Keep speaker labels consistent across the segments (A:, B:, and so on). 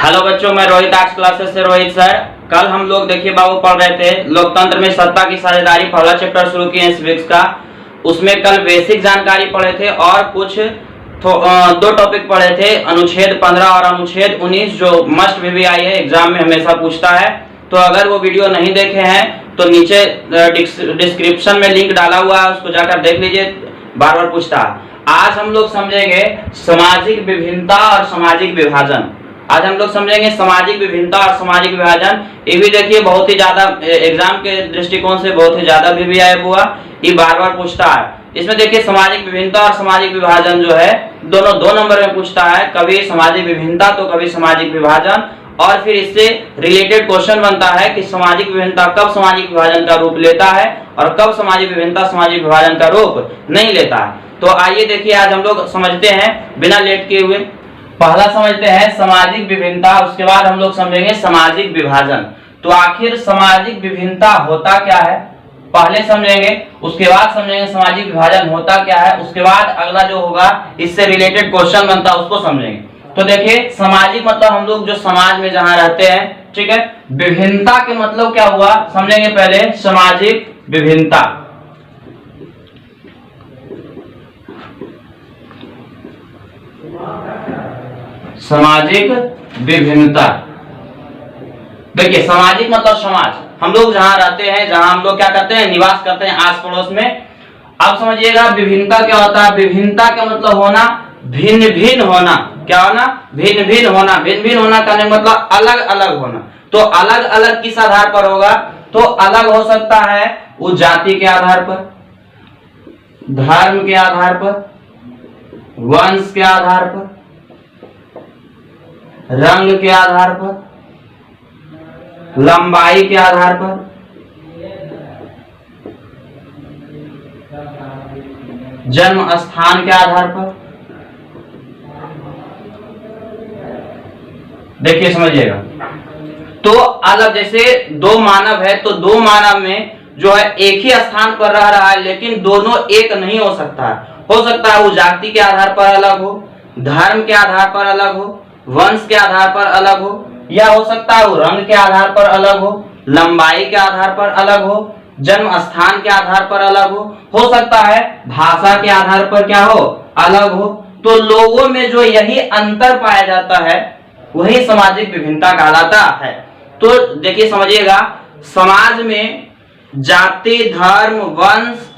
A: Hello बच्चों, मैं Rohit arts classes से रोहित सर। कल हम लोग देखिए बाबू पढ़ रहे थे लोकतंत्र में सत्ता की साझेदारी, पहला चैप्टर शुरू किए सिविक्स का। उसमें कल बेसिक जानकारी पढ़े थे और कुछ दो टॉपिक पढ़े थे, अनुच्छेद 15 और अनुच्छेद 19 जो मस्ट VVI है, एग्जाम में हमेशा पूछता है। तो अगर वो वीडियो नहीं देखे हैं तो नीचे डिस्क्रिप्शन में लिंक डाला हुआ है, उसको जाकर देख लीजिए, बार बार पूछता है। आज हम लोग समझेंगे सामाजिक विभिन्नता और सामाजिक विभाजन। आज हम लोग समझेंगे सामाजिक विभिन्नता और सामाजिक विभाजन। ये भी देखिए बहुत ही ज्यादा एग्जाम के दृष्टिकोण से बहुत ही ज्यादा VVI हुआ, ये बार बार पूछता है। इसमें देखिए सामाजिक विभिन्नता और सामाजिक विभाजन जो है दोनों 2 नंबर में पूछता है, कभी सामाजिक विभिन्नता तो कभी सामाजिक विभाजन। और फिर इससे रिलेटेड क्वेश्चन बनता है कि सामाजिक विभिन्नता कब सामाजिक विभाजन का रूप लेता है और कब सामाजिक विभिन्नता सामाजिक विभाजन का रूप नहीं लेता है। तो आइए देखिए आज हम लोग समझते हैं बिना लेट किए हुए। पहला समझते हैं सामाजिक विभिन्नता, उसके बाद हम लोग समझेंगे सामाजिक विभाजन। तो आखिर सामाजिक विभिन्नता होता क्या है पहले समझेंगे, उसके बाद समझेंगे सामाजिक विभाजन होता क्या है, उसके बाद अगला जो होगा इससे रिलेटेड क्वेश्चन बनता है उसको समझेंगे। तो देखिए सामाजिक मतलब हम लोग जो समाज में जहां रहते हैं, ठीक है। विभिन्नता के मतलब क्या हुआ समझेंगे पहले, सामाजिक विभिन्नता। सामाजिक विभिन्नता देखिए सामाजिक मतलब समाज, हम लोग जहां रहते हैं, जहां हम लोग क्या करते हैं, निवास करते हैं आस पड़ोस में। अब समझिएगा विभिन्नता क्या होता है। विभिन्नता का मतलब होना भिन्न भिन्न होना। क्या होना? भिन्न भिन्न होना। भिन्न भिन्न होना का मतलब अलग अलग होना। तो अलग अलग किस आधार पर होगा? तो अलग हो सकता है वो जाति के आधार पर, धर्म के आधार पर, वंश के आधार पर, रंग के आधार पर, लंबाई के आधार पर, जन्म स्थान के आधार पर। देखिए समझिएगा, तो अलग जैसे 2 मानव है तो 2 मानव में जो है एक ही स्थान पर रह रहा है, लेकिन दोनों एक नहीं हो सकता है। हो सकता है वो जाति के आधार पर अलग हो, धर्म के आधार पर अलग हो, वंश के आधार पर अलग हो, या हो सकता है वो रंग के आधार पर अलग हो, लंबाई के आधार पर अलग हो, जन्म स्थान के आधार पर अलग हो सकता है भाषा के आधार पर क्या हो, अलग हो। तो लोगों में जो यही अंतर पाया जाता है वही सामाजिक विभिन्नता कहलाता है। तो देखिए समझिएगा, समाज में जाति, धर्म, वंश,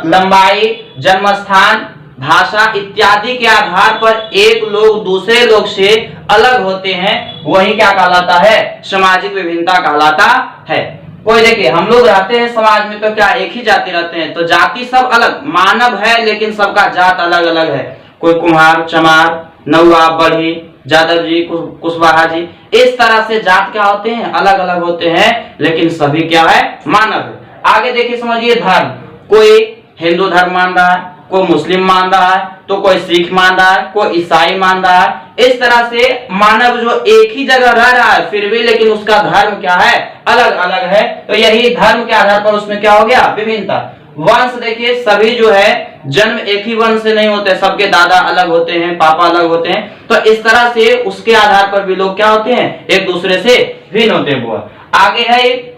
A: लंबाई, जन्म स्थान, भाषा इत्यादि के आधार पर एक लोग दूसरे लोग से अलग होते हैं, वही क्या कहलाता है, सामाजिक विभिन्नता कहलाता है। कोई देखिए हम लोग रहते हैं समाज में तो क्या एक ही जाति रहते हैं, तो जाति सब अलग, मानव है लेकिन सबका जात अलग अलग है। कोई कुम्हार, चमार, नौआ, बढ़ी, जादव जी, कुशवाहा जी, इस तरह से जात क्या होते हैं, अलग अलग होते हैं, लेकिन सभी क्या है, मानव है। आगे देखिए समझिए धर्म, कोई हिंदू धर्म मान रहा है, कोई मुस्लिम मान रहा है, तो कोई सिख मान रहा है, कोई ईसाई मान रहा है। इस तरह से मानव जो एक ही जगह रह रहा है फिर भी लेकिन उसका धर्म क्या है, अलग अलग है। तो यही धर्म के आधार पर उसमें क्या हो गया, विभिन्नता। वंश देखिए सभी जो है जन्म एक ही वंश से नहीं होते, सबके दादा अलग होते हैं, पापा अलग होते हैं। तो इस तरह से उसके आधार पर भी लोग क्या होते हैं, एक दूसरे से भिन्न होते हैं। आगे है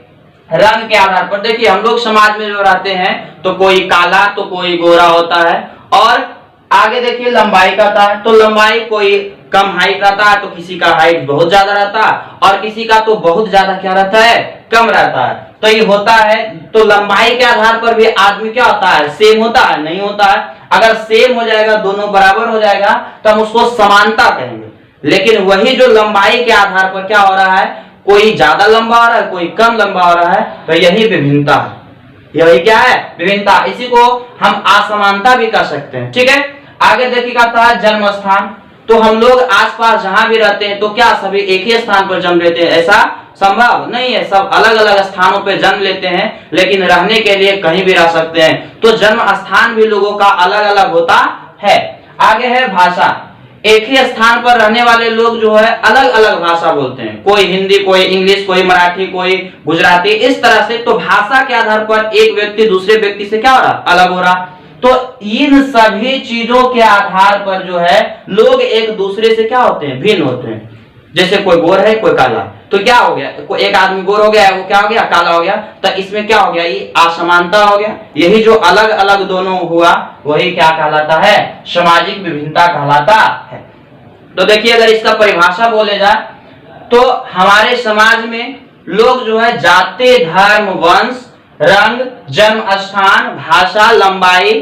A: रंग के आधार पर। देखिए हम लोग समाज में जो रहते हैं तो कोई काला तो कोई गोरा होता है। और आगे देखिए लंबाई का था, तो लंबाई कोई कम हाइट रहता है तो किसी का हाइट बहुत ज्यादा रहता है, और किसी का तो बहुत ज्यादा क्या रहता है, कम रहता है। तो ये होता है, तो लंबाई के आधार पर भी आदमी क्या होता है, सेम होता है, नहीं होता है। अगर सेम हो जाएगा, दोनों बराबर हो जाएगा तो हम उसको समानता कहेंगे। लेकिन वही जो लंबाई के आधार पर क्या हो रहा है, कोई ज्यादा लंबा हो रहा है, कोई कम लंबा हो रहा है, तो यही विभिन्नता है। यही क्या है, विभिन्नता। इसी को हम असमानता भी कर सकते हैं, ठीक है। आगे देखिएगा था जन्म स्थान। तो हम लोग आसपास जहां भी रहते हैं तो क्या सभी एक ही स्थान पर जन्म लेते हैं? ऐसा संभव नहीं है, सब अलग अलग स्थानों पर जन्म लेते हैं, लेकिन रहने के लिए कहीं भी रह सकते हैं। तो जन्म स्थान भी लोगों का अलग अलग होता है। आगे है भाषा। एक ही स्थान पर रहने वाले लोग जो है अलग अलग भाषा बोलते हैं, कोई हिंदी, कोई इंग्लिश, कोई मराठी, कोई गुजराती, इस तरह से। तो भाषा के आधार पर एक व्यक्ति दूसरे व्यक्ति से क्या हो रहा, अलग हो रहा। तो इन सभी चीजों के आधार पर जो है लोग एक दूसरे से क्या होते हैं, भिन्न होते हैं। जैसे कोई गोर है कोई काला, तो क्या हो गया, कोई एक आदमी गोर हो गया है, वो क्या हो गया, काला हो गया, तो इसमें क्या हो गया, ये असमानता हो गया। यही जो अलग अलग दोनों हुआ वही क्या कहलाता है, सामाजिक विभिन्नता कहलाता है। तो देखिए अगर इसका परिभाषा बोले जाए तो हमारे समाज में लोग जो है जाति, धर्म, वंश, रंग, जन्म स्थान, भाषा, लंबाई,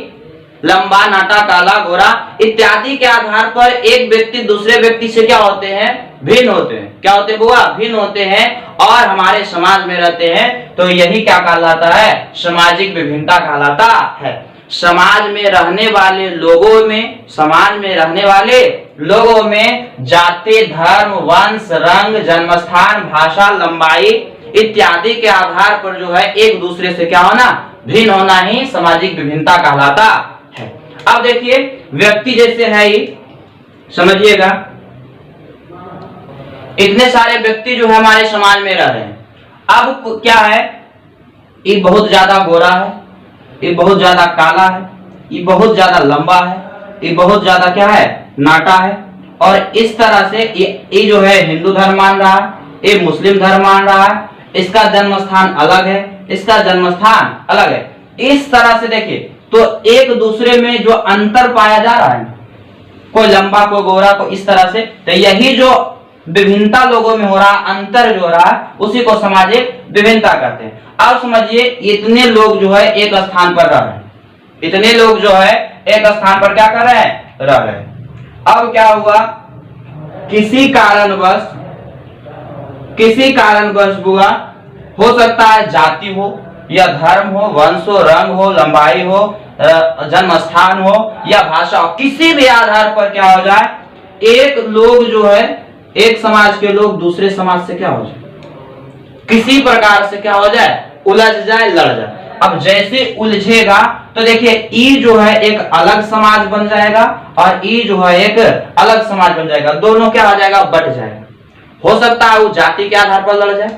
A: लंबा, नाटा, काला, गोरा इत्यादि के आधार पर एक व्यक्ति दूसरे व्यक्ति से क्या होते हैं, भिन्न होते हैं। क्या होते हैं बुआ, भिन्न होते हैं और हमारे समाज में रहते हैं, तो यही क्या कहलाता है, सामाजिक विभिन्नता कहलाता है। समाज में रहने वाले लोगों में, समाज में रहने वाले लोगों में जाति, धर्म, वंश, रंग, जन्मस्थान, भाषा, लंबाई इत्यादि के आधार पर जो है एक दूसरे से क्या होना, भिन्न होना ही सामाजिक विभिन्नता कहलाता है। अब देखिए व्यक्ति जैसे है ही, समझिएगा इतने सारे व्यक्ति जो है हमारे समाज में रह रहे हैं। अब क्या है, ये बहुत ज्यादा गोरा है, ये बहुत ज्यादा काला है, ये बहुत ज्यादा लंबा है, ये बहुत ज्यादा क्या है, नाटा है, और इस तरह से ये जो है हिंदू धर्म मान रहा है, ये मुस्लिम धर्म मान रहा है, इसका जन्म स्थान अलग है, इसका जन्म स्थान अलग है। इस तरह से देखिए तो एक दूसरे में जो अंतर पाया जा रहा है, कोई लंबा कोई गोरा को इस तरह से, तो यही जो विभिन्नता लोगों में हो रहा, अंतर जो हो रहा है, उसी को सामाजिक विभिन्नता कहते हैं। अब समझिए इतने लोग जो है एक स्थान पर रह रहे हैं, इतने लोग जो है एक स्थान पर क्या कर रहे हैं, रह रहे हैं। अब क्या हुआ, किसी कारणवश बुआ हो सकता है जाति हो या धर्म हो, वंश हो, रंग हो, लंबाई हो, जन्म स्थान हो या भाषा हो, किसी भी आधार पर क्या हो जाए, एक लोग जो है, एक समाज के लोग दूसरे समाज से क्या हो जाए, किसी प्रकार से क्या हो जाए, उलझ जाए, लड़ जाए। अब जैसे उलझेगा तो देखिए ई जो है एक अलग समाज बन जाएगा और ई जो है एक अलग समाज बन जाएगा, दोनों क्या हो जाएगा, बट जाएगा। हो सकता है वो जाति के आधार पर लड़ जाए,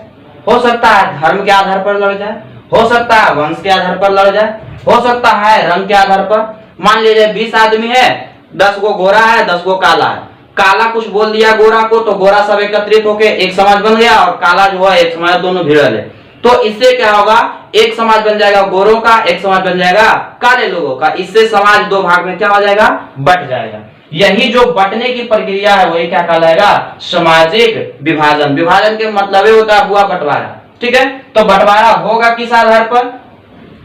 A: हो सकता है धर्म के आधार पर लड़ जाए, हो सकता है वंश के आधार पर लड़ जाए, हो सकता है रंग के आधार पर। मान लीजिए 20 आदमी है, 10 गो गोरा है, 10 गो काला है, काला कुछ बोल दिया गोरा को तो गोरा सब एकत्रित होके एक समाज बन गया और काला जो है एक समाज, दोनों भिड़ल है। तो इससे क्या होगा, एक समाज बन जाएगा गोरों का, एक समाज बन जाएगा काले लोगों का। इससे समाज दो भाग में क्या हो जाएगा, बट जाएगा। यही जो बटने की प्रक्रिया है वही क्या कहलाएगा, सामाजिक विभाजन। विभाजन के मतलब ये होता है बुआ बंटवारा, ठीक है। तो बंटवारा होगा किस आधार पर,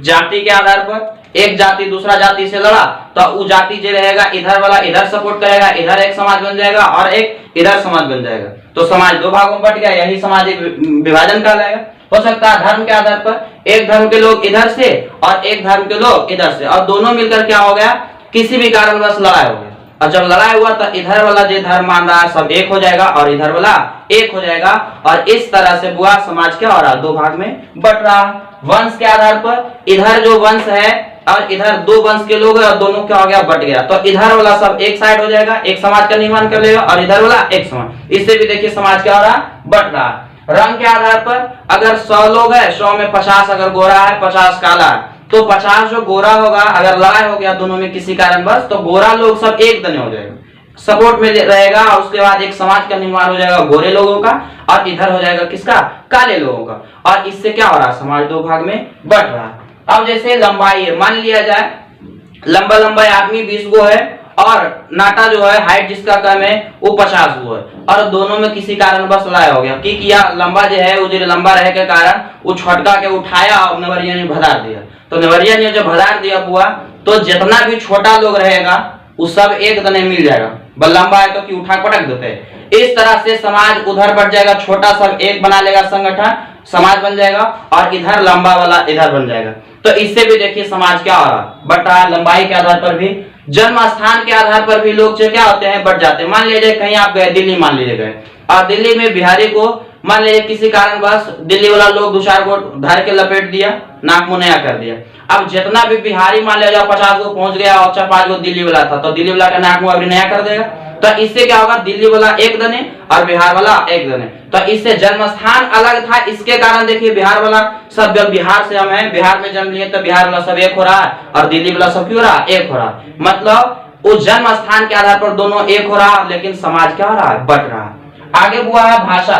A: जाति के आधार पर। एक जाति दूसरा जाति से लड़ा तो वो जाति जो रहेगा इधर वाला इधर सपोर्ट करेगा, इधर एक समाज बन जाएगा और एक इधर समाज बन जाएगा, तो समाज दो भागों में बट गया, यही सामाजिक विभाजन कहलाएगा। हो सकता है धर्म के आधार पर, एक धर्म के लोग इधर से और एक धर्म के लोग इधर से, और दोनों मिलकर क्या हो गया, किसी भी कारणवश लड़ाई हो गया, और जब लड़ाई हुआ तो इधर वाला जो धर्म मान रहा है सब एक हो जाएगा और इधर वाला एक हो जाएगा, और इस तरह से बुआ समाज क्या हो रहा है, दो भाग में बट रहा है। वंश के आधार पर, इधर जो वंश है और इधर दो वंश के लोग हैं और दोनों क्या हो गया, बट गया, तो इधर वाला सब एक साइड हो जाएगा, एक समाज का निर्माण कर लेगा, और इधर वाला एक समाज। इससे भी देखिए समाज क्या हो रहा है, बट रहा है। रंग के आधार पर अगर 100 लोग है, 100 में 50 अगर गोरा है, 50 काला है, तो 50 जो गोरा होगा, अगर लड़ाई हो गया दोनों में किसी कारणवश, तो गोरा लोग सब एक दने हो जाएगा, सपोर्ट में रहेगा, और उसके बाद एक समाज का निर्माण हो जाएगा गोरे लोगों का, और इधर हो जाएगा किसका, काले लोगों का, और इससे क्या हो रहा है, समाज दो भाग में बट रहा है। अब जैसे लंबाई है, मान लिया जाए लंबा आदमी 20 गो है और नाटा जो है हाइट जिसका कम है वो 50 गो है, और दोनों में किसी कारणवश लड़ाई हो गया, कि किया लंबा जो है वो जो लंबा रहे के कारण वो छटका के उठाया और नेवरिया ने भदार दिया, तो नेवरिया ने जब भदार दिया हुआ तो जितना भी छोटा लोग रहेगा वो सब एक दने मिल जाएगा, लंबा है तो कि उठा पटक देते हैं। इस तरह से समाज उधर बढ़ जाएगा, छोटा सब एक बना लेगा संगठन, समाज बन जाएगा, और इधर लंबा वाला इधर बन जाएगा। तो इससे भी देखिए समाज क्या हो रहा है, बट रहा है। लंबाई के आधार पर भी, जन्म स्थान के आधार पर भी लोग जो क्या होते हैं, बट जाते हैं। मान लीजिए कहीं आप गए, दिल्ली मान लीजिए गए, और दिल्ली में बिहारी को मान लीजिए किसी कारणवश दिल्ली वाला लोग दो चार को धर के लपेट दिया, नाक मुंह नया कर दिया। अब जितना भी बिहारी मान लिया 50 को पहुंच गया और 4-5 को दिल्ली वाला था, तो दिल्ली वाला का नाक मुंह अभी नया कर देगा। तो इससे क्या होगा, दिल्ली वाला एक दने और बिहार वाला एक दने, तो इससे जन्म स्थान अलग था, इसके कारण देखिए बिहार वाला सब, बिहार से हम हैं, बिहार में जन्म लिए तो बिहार वाला सब एक हो रहा है, और दिल्ली वाला सब क्यों हो रहा है, एक हो रहा है। मतलब उस जन्म स्थान के आधार पर दोनों एक हो रहा है, लेकिन समाज क्या हो रहा है, बट रहा है। आगे हुआ है भाषा।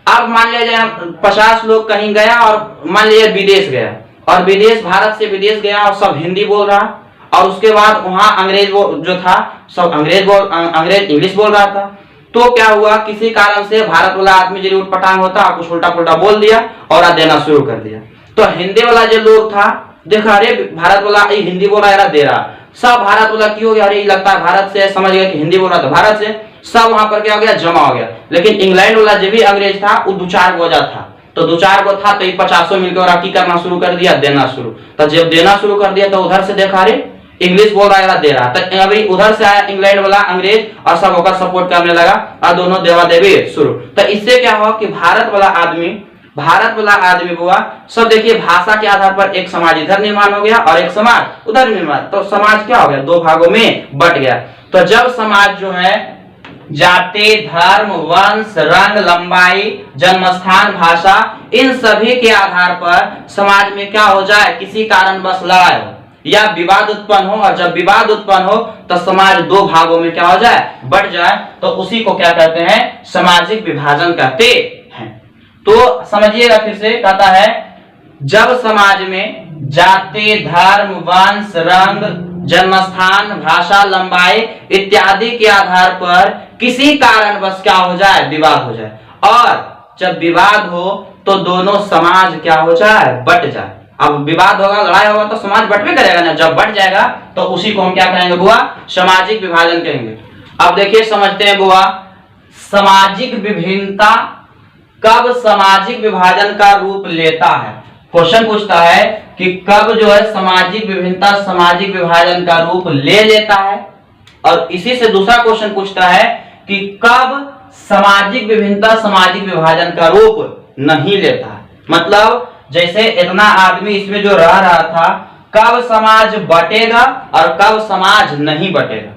A: अब मान लीजिए 50 लोग कहीं गया और मान लीजिए विदेश गया, और विदेश भारत से विदेश गया और सब हिंदी बोल रहा, और उसके बाद वहां अंग्रेज जो था सब अंग्रेज इंग्लिश बोल रहा था। तो क्या हुआ, किसी कारण से भारत वाला आदमी जो उठपटांग होता कुछ उल्टा पुल्टा बोल दिया और देना शुरू कर दिया। तो हिंदी वाला जो लोग था देखा, अरे भारत वाला हिंदी बोल रहा दे रहा, सब भारत वाला क्यों हो गया, अरे लगता है भारत से, समझ गया कि हिंदी बोल रहा था भारत से, सब वहां पर क्या हो गया, जमा हो गया। लेकिन इंग्लैंड वाला जो भी अंग्रेज था वो 2-4 गो था, तो 2-4 गो था, तो ये 50 मिलकर और की करना शुरू कर दिया, देना शुरू। तो जब देना शुरू कर दिया तो उधर से देखा, अरे इंग्लिश बोल रहा है दे रहा, तो अभी उधर से आया इंग्लैंड वाला अंग्रेज और सब होकर सपोर्ट करने लगा और दोनों देवा देवी शुरू। तो इससे क्या हुआ कि भारत वाला आदमी हुआ सब, देखिए भाषा के आधार पर एक समाज इधर निर्माण हो गया और एक समाज उधर निर्माण, तो समाज क्या हो गया, 2 भागों में बट गया। तो जब समाज जो है जाति, धर्म, वंश, रंग, लंबाई, जन्मस्थान, भाषा, इन सभी के आधार पर समाज में क्या हो जाए, किसी कारणवश लड़ाई हो या विवाद उत्पन्न हो, और जब विवाद उत्पन्न हो तो समाज 2 भागों में क्या हो जाए, बढ़ जाए, तो उसी को क्या कहते हैं, सामाजिक विभाजन कहते हैं। तो समझिएगा फिर से, कहता है जब समाज में जाति, धर्म, वंश, रंग, जन्मस्थान, भाषा, लंबाई इत्यादि के आधार पर किसी कारणवश क्या हो जाए, विवाद हो जाए, और जब विवाद हो तो दोनों समाज क्या हो जाए, बट जाए। अब विवाद होगा, लड़ाई होगा तो समाज बटवे करेगा ना, जब बट जाएगा तो उसी को हम क्या कहेंगे बुआ, सामाजिक विभाजन कहेंगे। अब देखिए समझते हैं बुआ, सामाजिक विभिन्नता कब सामाजिक विभाजन का रूप लेता है। क्वेश्चन पूछता है कि कब जो है सामाजिक विभिन्नता सामाजिक विभाजन का रूप ले लेता है, और इसी से दूसरा क्वेश्चन पूछता है कि कब सामाजिक विभिन्नता सामाजिक विभाजन का रूप नहीं लेता है। मतलब जैसे इतना आदमी इसमें जो रह रहा था, कब समाज बटेगा और कब समाज नहीं बटेगा,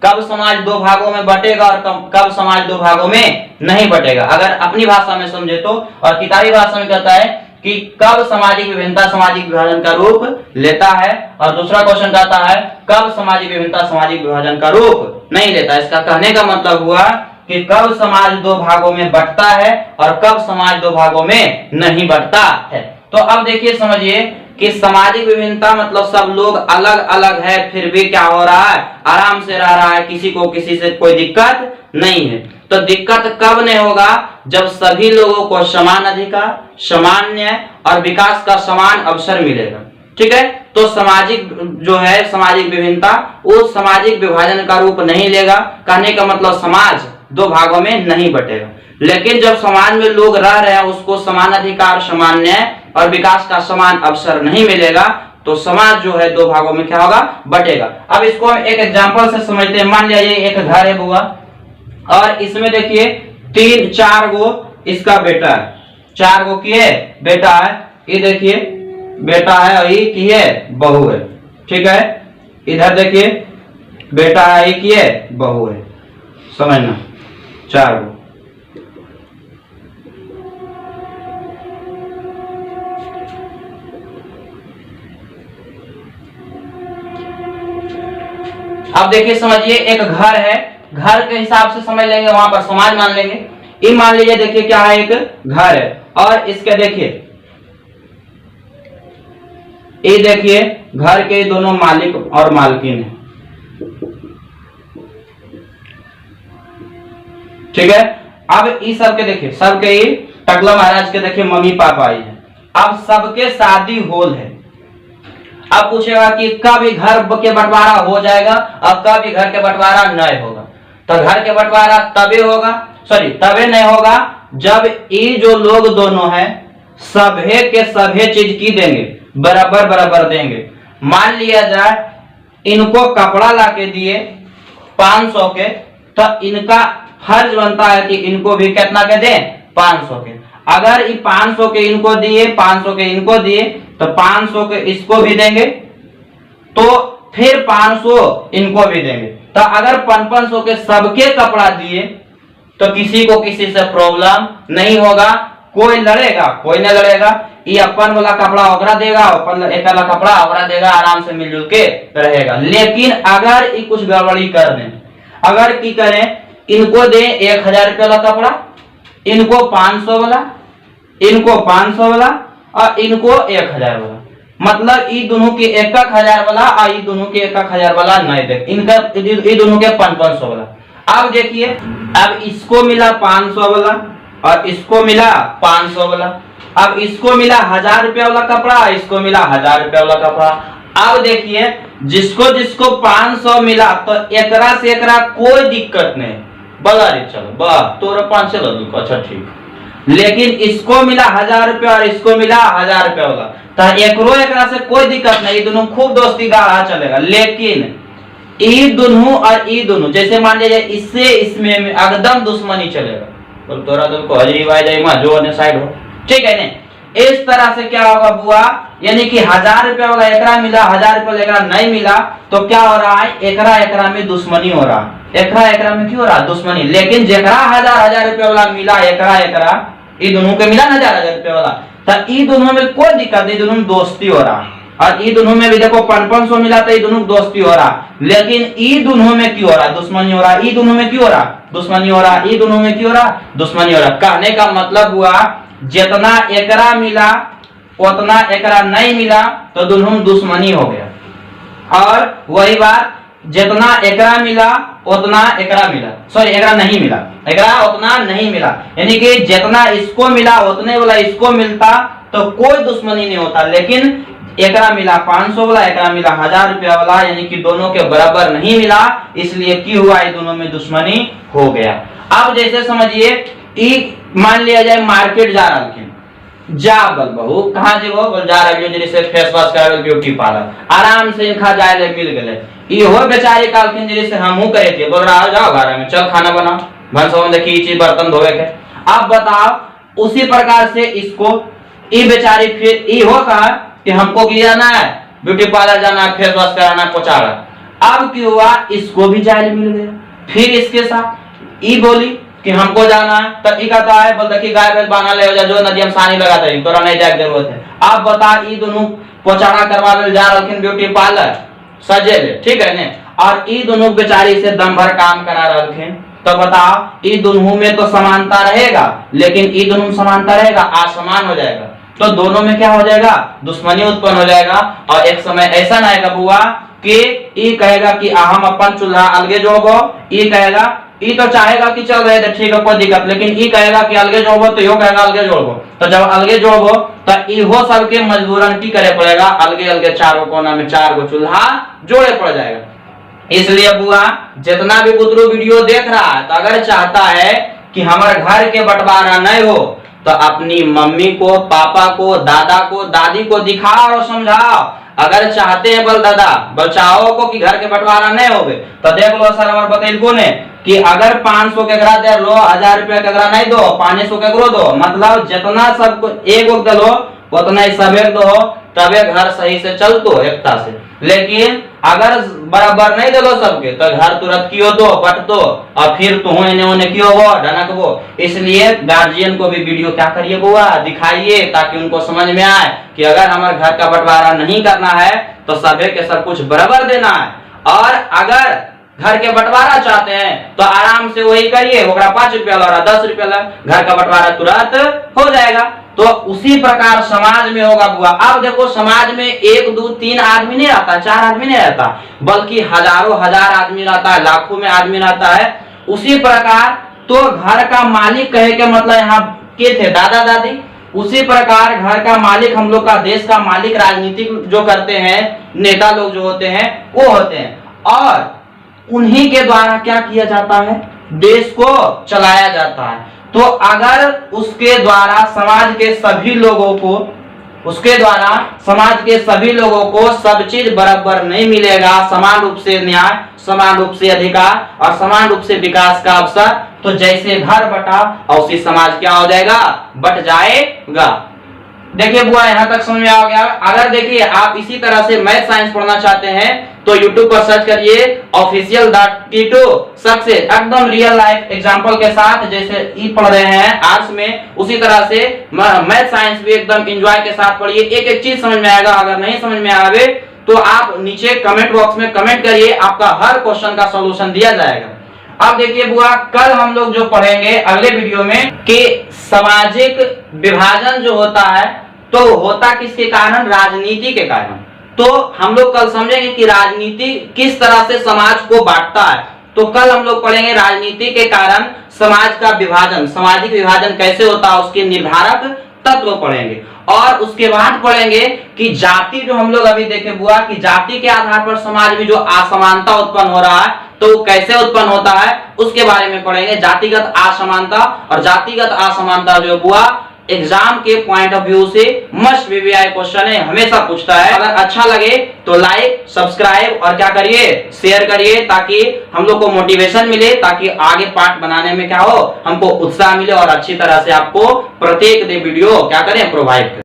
A: कब समाज 2 भागों में बटेगा और कब समाज 2 भागों में नहीं बटेगा। अगर अपनी भाषा में समझे तो, और किताबी भाषा में कहता है कि कब सामाजिक विभिन्नता सामाजिक विभाजन का रूप लेता है, और दूसरा क्वेश्चन कहता है कब सामाजिक विभिन्नता सामाजिक विभाजन का रूप नहीं लेता। इसका कहने का मतलब हुआ कि कब समाज 2 भागों में बटता है और कब समाज 2 भागों में नहीं बटता है। तो अब देखिए समझिए कि सामाजिक विभिन्नता मतलब सब लोग अलग अलग है, फिर भी क्या हो रहा है, आराम से रह रहा है, किसी को किसी से कोई दिक्कत नहीं है। तो दिक्कत कब नहीं होगा, जब सभी लोगों को समान अधिकार, समान न्याय और विकास का समान अवसर मिलेगा। ठीक है, तो सामाजिक जो है सामाजिक विभिन्नता वो सामाजिक विभाजन का रूप नहीं लेगा। कहने का मतलब समाज 2 भागों में नहीं बटेगा। लेकिन जब समाज में लोग रह रहे हैं, उसको समान अधिकार, समान न्याय और विकास का समान अवसर नहीं मिलेगा, तो समाज जो है 2 भागों में क्या होगा, बटेगा। अब इसको हम एक एग्जांपल से समझते हैं। मान लिया ये एक घर है बुआ, और इसमें देखिए 3-4 गो इसका बेटा है, 4 गो की है बेटा है, ये देखिए बेटा है और ये की है बहू है। ठीक है, इधर देखिए बेटा है, एक ही है बहू है, समझना 4 गो। अब देखिए समझिए एक घर है, घर के हिसाब से समझ लेंगे, वहां पर समाज मान लेंगे। ये मान लीजिए देखिए क्या है, एक घर है, और इसके देखिए ये देखिए घर के दोनों मालिक और मालकिन है। ठीक है, अब इस सबके देखिए, सबके ये टकला महाराज के देखिए मम्मी पापा आई है। अब सबके शादी होल है। अब पूछेगा कि कब घर के बंटवारा हो जाएगा और कब घर के बंटवारा नहीं होगा। तो घर के बंटवारा तभी होगा, तभी नहीं होगा जब ये जो लोग दोनों हैं सभे के सभे चीज की देंगे, बराबर बराबर देंगे। मान लिया जाए इनको कपड़ा लाके दिए 500 के, तो इनका फर्ज बनता है कि इनको भी कितना के दें, 500 के। अगर ये 500 के इनको दिए, 500 के इनको दिए, तो 500 के इसको भी देंगे, तो फिर 500 इनको भी देंगे। तो अगर 500 के सबके कपड़ा दिए तो किसी को किसी से प्रॉब्लम नहीं होगा, कोई लड़ेगा कोई नहीं लड़ेगा। ये अपन वाला कपड़ा ओकरा देगा, अपन एक वाला कपड़ा ओकरा देगा, आराम से मिलजुल के रहेगा। लेकिन अगर ये कुछ गड़बड़ी कर दें, अगर की करें, इनको दे 1000 रुपये वाला कपड़ा इनको 500 वाला, इनको 500 वाला और इनको 1000 वाला, मतलब ई दोनों के 1000 वाला और ई दोनों के 1000 वाला नहीं देख, इनका ई दोनों के 500 वाला। अब देखिए, अब इसको मिला 500 वाला और इसको मिला 500 वाला। अब इसको मिला 1000 रुपया वाला कपड़ा, इसको मिला 1000 रुपया वाला कपड़ा। अब देखिए, जिसको जिसको 500 मिला तो एकरा से एकरा कोई दिक्कत नहीं, बोला रे चलो बा तोरा 500 ला दूं, अच्छा ठीक। लेकिन इसको मिला 1000 रुपया और इसको मिला 1000 रुपया वाला, तो एकरो एकरा से कोई दिक्कत नहीं, दोनों खूब दोस्ती गाढ़ा चलेगा। लेकिन ई दोनों और ई दोनों, जैसे मान लीजिए इससे इसमें एकदम दुश्मनी चलेगा, बोल तोरा दिल को हजरी भाई जाए मां जो ने साइड हो, ठीक है नहीं। इस तरह से क्या होगा बुआ, यानी कि 1000 रुपया वाला एकरा मिला, 1000 रुपया एकरा नहीं मिला, तो क्या हो रहा है, एकरा एकरा में दुश्मनी हो रहा है। एकरा एकरा में क्यों हो रहा दुश्मनी? लेकिन जेकरा 1000 रुपया वाला मिला, एकरा एकरा ई दोनों के मिला 1000 रुपया वाला, तो ई दोनों में कोई दिक्कत नहीं, दोनों में दोस्ती हो रहा है। और ई दोनों में भी देखो 500 मिला तो ई दोनों दोस्ती हो रहा। लेकिन ई दोनों में क्यों हो रहा दुश्मनी हो रहा? ई दोनों में क्यों हो रहा दुश्मनी हो रहा? ई दोनों में क्यों हो रहा दुश्मनी हो रहा? कहने का मतलब हुआ, जितना एकरा मिला उतना एकरा नहीं मिला तो दोनों में दुश्मनी हो गया। और वही बात, जितना एकरा मिला उतना एकरा मिला, सॉरी एकरा नहीं मिला, एकरा उतना नहीं मिला, यानी कि जितना इसको मिला उतने वाला इसको मिलता तो कोई दुश्मनी नहीं होता। लेकिन एकरा मिला 500 वाला, एकरा मिला 1000 रुपया वाला, यानी कि दोनों के बराबर नहीं मिला, इसलिए क्या हुआ, ये दोनों में दुश्मनी हो गया। अब जैसे समझिए, मान लिया जाए मार्केट जा रहा जा बल बहू कहाँ जी वो बोल जा रही जैसे फेस वॉश करावे ब्यूटी पार्लर, आराम से इनका जाए ले मिल गए, इहो बेचारी कालखिन जैसे हमहू करे थे, बोल रहा जाओ घर में चल खाना बनाओ, भनसा में देखी चीज बर्तन धोवे के। अब बताओ उसी प्रकार से इसको ई बेचारी फिर इहो कहा कि हमको की जाना है ब्यूटी पार्लर जाना है, फेस वॉश कराना, पोछाना। अब क्या हुआ, इसको भी जाए मिल गया। फिर इसके साथ ई बोली कि हमको जाना है, तो ई कहता है बोल देखी गाय भैंस बांधा ले जा, जो नदी में सानी लगाता है तोरा नहीं जाए जरूरत है। अब बता, ई दोनों पोछाना करवा ले जा रखिन ब्यूटी पार्लर सजे ले, ठीक है ने, और ई दोनों बेचारी से दम भर काम करा रखिन। तो बताओ, ई दोनों में तो समानता रहेगा, लेकिन ई दोनों में समानता रहेगा, असमान हो जाएगा, तो दोनों में क्या हो जाएगा, दुश्मनी उत्पन्न हो जाएगा। और एक समय ऐसा ना आएगा बुआ कि ई कहेगा कि हम अपन चूल्हा अलगे जोड़बो, ई कहेगा, ई तो चाहेगा कि चल रहे थे ठीक है कोई दिक्कत, लेकिन ई कहेगा कि अलगे जोड़बो, तो यो कहेगा अलगे जोड़बो। तो जब अलगे जोड़बो तो इहो सबके मजबूरन की करे पड़ेगा, अलगे अलगे चारों कोना में 4 गो चूल्हा जोड़े पड़ जाएगा। इसलिए बुआ जितना भी बुतरू वीडियो देख रहा है, तो अगर चाहता है कि हमारे घर के बंटवारा नहीं हो, तो अपनी मम्मी को, पापा को, दादा को, दादी को दिखाओ और समझाओ। अगर चाहते हैं बल दादा बचाओ को कि घर के बंटवारा नहीं होवे, तो देख लो सर हमारे बतैल को ने कि अगर 500 केकरा दे लो, 1000 रुपया केकरा नहीं दो, 500 केकरो दो, मतलब जितना सबको एक दो उतना ही सबे दो, तबे घर सही से चलतो एकता से। लेकिन अगर बराबर नहीं दे लो सबके, तो घर तुरंत क्यों दो पटतो और फिर तुम इन्हें उन्हें क्यों वो ढनक वो। इसलिए गार्जियन को भी वीडियो क्या करिए बुआ दिखाइए, ताकि उनको समझ में आए कि अगर हमारे घर का बंटवारा नहीं करना है तो सभी के सब कुछ बराबर देना है, और अगर घर के बंटवारा चाहते हैं तो आराम से वही करिए, 5 रुपया ला 10 रुपया ला, घर का बंटवारा तुरंत हो जाएगा। तो उसी प्रकार समाज में होगा बुआ। अब देखो समाज में 1 2 3 आदमी नहीं रहता, 4 आदमी नहीं रहता, बल्कि हजारों हजार आदमी रहता है, लाखों में आदमी रहता है। उसी प्रकार तो घर का मालिक कहे के मतलब यहाँ के थे दादा दादी, उसी प्रकार घर का मालिक हम लोग का, देश का मालिक राजनीतिक जो करते हैं नेता लोग जो होते हैं वो होते हैं, और उन्हीं के द्वारा क्या किया जाता है, देश को चलाया जाता है। तो अगर उसके द्वारा समाज के सभी लोगों को, उसके द्वारा समाज के सभी लोगों को सब चीज बराबर नहीं मिलेगा, समान रूप से न्याय, समान रूप से अधिकार और समान रूप से विकास का अवसर, तो जैसे घर बटा और उसी समाज क्या हो जाएगा, बट जाएगा। देखिए बुआ यहाँ तक समझ में आ गया। अगर देखिए आप इसी तरह से मैथ साइंस पढ़ना चाहते हैं तो YouTube पर सर्च करिए official.T2 सक्सेस, एकदम रियल लाइफ एग्जांपल के साथ, जैसे ई पढ़ रहे हैं आर्ट्स में उसी तरह से मैथ साइंस भी एकदम एंजॉय के साथ पढ़िए, एक एक चीज समझ में आएगा। अगर नहीं समझ में आवे तो आप नीचे कमेंट बॉक्स में कमेंट करिए, आपका हर क्वेश्चन का सॉल्यूशन दिया जाएगा। अब देखिए बुआ, कल हम लोग जो पढ़ेंगे अगले वीडियो में कि सामाजिक विभाजन जो होता है तो होता किसके कारण? राजनीति के कारण। तो हम लोग कल समझेंगे कि राजनीति किस तरह से समाज को बांटता है। तो कल हम लोग पढ़ेंगे राजनीति के कारण समाज का विभाजन, सामाजिक विभाजन कैसे होता है, उसके निर्धारक तत्व पढ़ेंगे। और उसके बाद पढ़ेंगे कि जाति, जो हम लोग अभी देखे बुआ कि जाति के आधार पर समाज में जो असमानता उत्पन्न हो रहा है तो कैसे उत्पन्न होता है, उसके बारे में पढ़ेंगे। जातिगत असमानता, और जातिगत असमानता जो बुआ एग्जाम के पॉइंट ऑफ व्यू से मस्ट वीवीआई क्वेश्चन है, हमेशा पूछता है। अगर अच्छा लगे तो लाइक, सब्सक्राइब और क्या करिए, शेयर करिए, ताकि हम लोग को मोटिवेशन मिले, ताकि आगे पार्ट बनाने में क्या हो, हमको उत्साह मिले और अच्छी तरह से आपको प्रत्येक वीडियो क्या करें, प्रोवाइड करें।